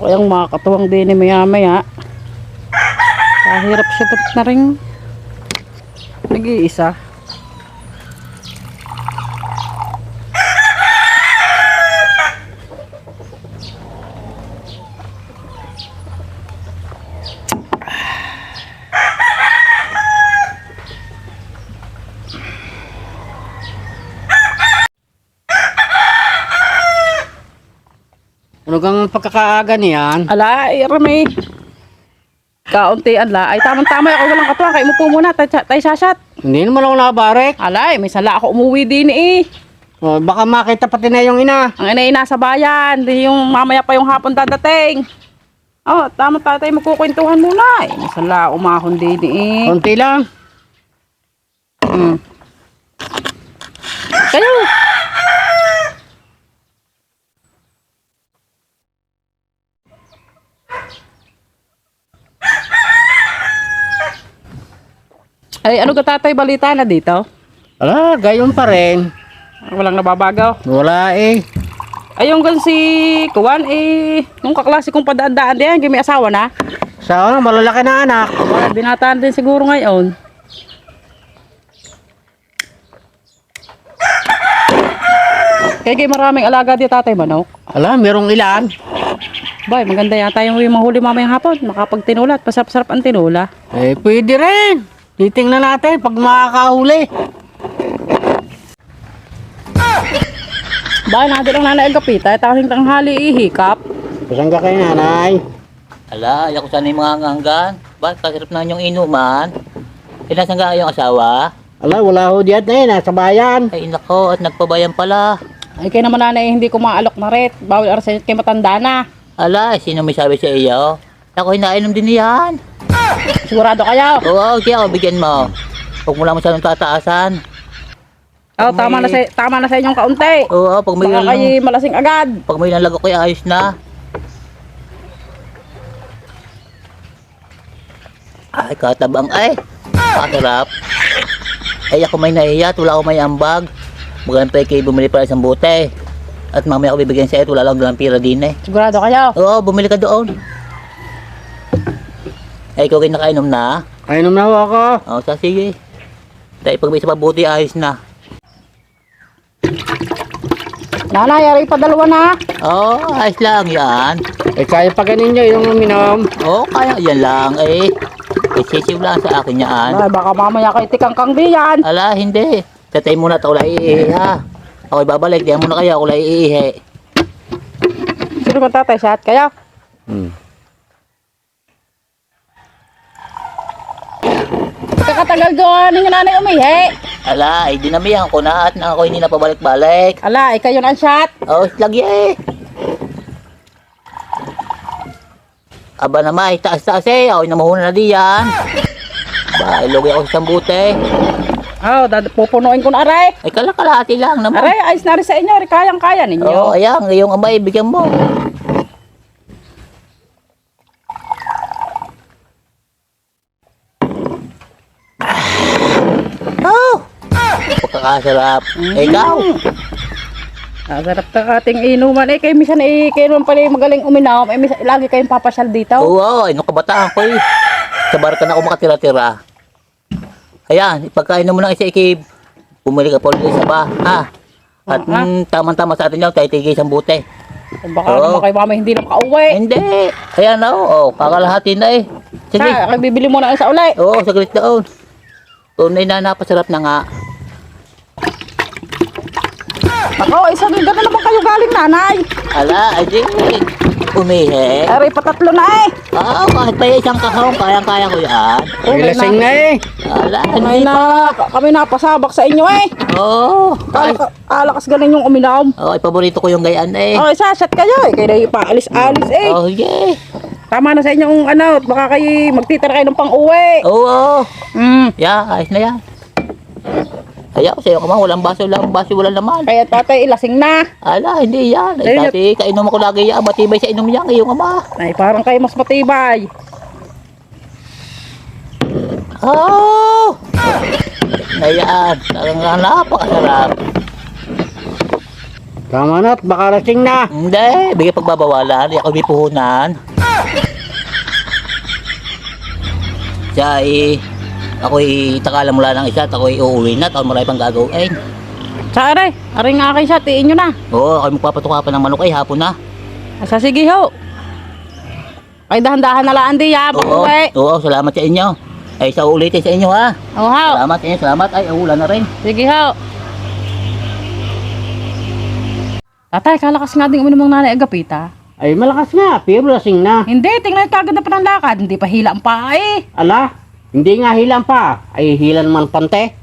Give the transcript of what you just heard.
kayang makakatuwang din maya maya. Kahirap siya na rin nag-iisa. Ano kang pagkakaaga niyan? Ala, Rami. Kauntian la. Ay, tamang-tama ako walang katuwang. Kaya mo po muna, tay sasat. Hindi naman ako nabarek. Ala, may sala ako umuwi din eh. Oh, baka makita pati na yung ina. Ang ina sa bayan. Di yung mamaya pa yung hapon dadating. Oh, tamang tatay magkukwentuhan muna eh. May sala umahon din eh. Konti lang. Kayo. Ay, ano ka tatay balita na dito? Ala, gayon pa rin. Walang nababagaw. Wala eh. Ay, yung gan si Kuwan eh, nung kaklase kong padaan-daan diyan, may asawa na. Sa ano, malalaki na anak. Wala, binataan din siguro ngayon. Kaya maraming alaga di tatay manok. Ala, merong ilan. Bay, maganda yata yung mahuli mamayang hapon. Makapagtinula at pasarap-sarap ang tinula. Eh, pwede rin. Titingnan natin pag makakahuli. Bay, natin ang nanay ang kapita. Tawing tanghali ihikap. Saan ka kay nanay? Ala, ayaw ko sana yung mga hanggan. Bakit kasirap na yung inuman? Inasan ka yung asawa? Ala, wala ho diyan eh, nasa bayan. Ay, nako, at nagpabayan pala. Ay, kaya naman nanay, hindi ko maalok na ret. Bawal arasin kay matanda na. Ala, sino may sabi sa iyo? Ako, hinainom din yan. Sigurado kayo. Oo, kaya ako bigyan mo. Huwag mo lang masyadong tataasan. Oh, tama na sa inyong kaunti. Oo, pag may Baka kayo malasing agad. pag may nalago ko, ayos na. Ay, katabang ay. Pakasarap. Ay, ako may nahiya at wala ako may ambag. Magalang pa kayo bumili para isang bote. At mamaya ako bibigyan sa iyo, wala lang dalang pira din eh. Sigurado kayo. Oo, bumili ka doon. Ay, ikaw kayo nakainom na? Kainom na ho ako. Oo, sige. Dahil pag may isa pa buti, ayos na. Nanay, ari pa dalawa na. Oo, ayos lang yan. Eh, kaya pa ganin nyo yung uminom. Oo, kaya yan lang eh. Sisiw lang sa akin yan. Ay, baka mamaya kayo tikang-kang diyan. Ala, hindi. Tatay muna, ito wala iihi ha. Ako'y babalik, diyan muna kayo, wala iihi. Sino kong tatay? Siya at kayo? Kakatagal doon yung nanay umihi. Ala, ay dinamihan ko na at na ako hindi na pabalik-balik. Ala, ikaw yun ang shot. Oo, lagi eh. Aba naman, taas-taas eh. Ako'y namahuna na diyan. Ba, ilugay ako sa sambute. Oh, pupunuin ko na aray. Ay, kalahati lang naman. Aray, ayos na rin sa inyo. Aray, kayang-kaya ninyo. Oo, ayan, ngayong amay, bigyan mo. Oh! Pagkakasarap. Ikaw? Sarap ka ating inuman. Eh, kayo minsan kayo naman pala yung magaling uminom. Eh, minsan, lagi kayong papasyal dito. Oo, ay, nung kabataan ko eh. Sa barka na ako makatira-tira. Ayan, ipagkain mo ng isa ikib. Bumili ka po ulit isa ba, ha? At tama-tama sa atin yan, tayo tigay isang bute. Baka naman kayo mama hindi na makauwi. Hindi. Ayan na, oh, kakalahati na eh. Sige. Ha, bibili mo na sa ulay. Oo, saglit daon. Tunay na napasarap na nga. Ako, isang ganda naman kayo galing nanay. Ala, adi. Umihi. Aray, patatlo na eh. Oo, kahit pa isang kahong, kayang-kaya ko yan. May lasing na eh. Ala, Ay hindi pa. na, kami napasabak sa inyo eh. Oo. Alakas galing yung uminom. Oo, ay paborito ko yung gayaan eh. Oh, sasat kayo eh. Kayo na yung paalis-alis eh. Oh, yeah. Tama na sa inyong ano, baka kayo magtitira kayo ng pang-uwi. Oo. Yeah, ayos na yan. Ayaw, sa'yo ka man, walang baso, walang laman. kaya tatay, lasing na. Ala, hindi yan. Ay, Ayun, dati, kainom ako lagi yan. Matibay sa inom yan, iyong ama. Ay, parang kayo mas matibay. Oh! Na yan. Talagang napakasarap. Tama na, baka lasing na. Hindi, bigay pagbabawalan. Di ako may puhunan. Siya ako'y takala mula ng isa at ako'y uuwi na. Taon marami pang gagawin. Sa aray, aray nga kayo siya, tiin nyo na. Oo, ako'y magpapatuka pa ng manok hapon na. Asa sige ho. Ay dahan-dahan na laan di ha, Oo, pag-uwi. oo, salamat sa inyo. Ay, sa ulitin sa inyo ha. Oo ho. Salamat sa inyo, salamat. Ay, ulan na rin. Sige ho. Tatay, kalakas nga din uminom ng nanay agapita. Ay, malakas nga, pero lasing na. Hindi, tingnan kagad na pa ng lakad. Hindi pa hila ang paa eh. Ala, hindi nga hilang pa. Ay, hilan man pante.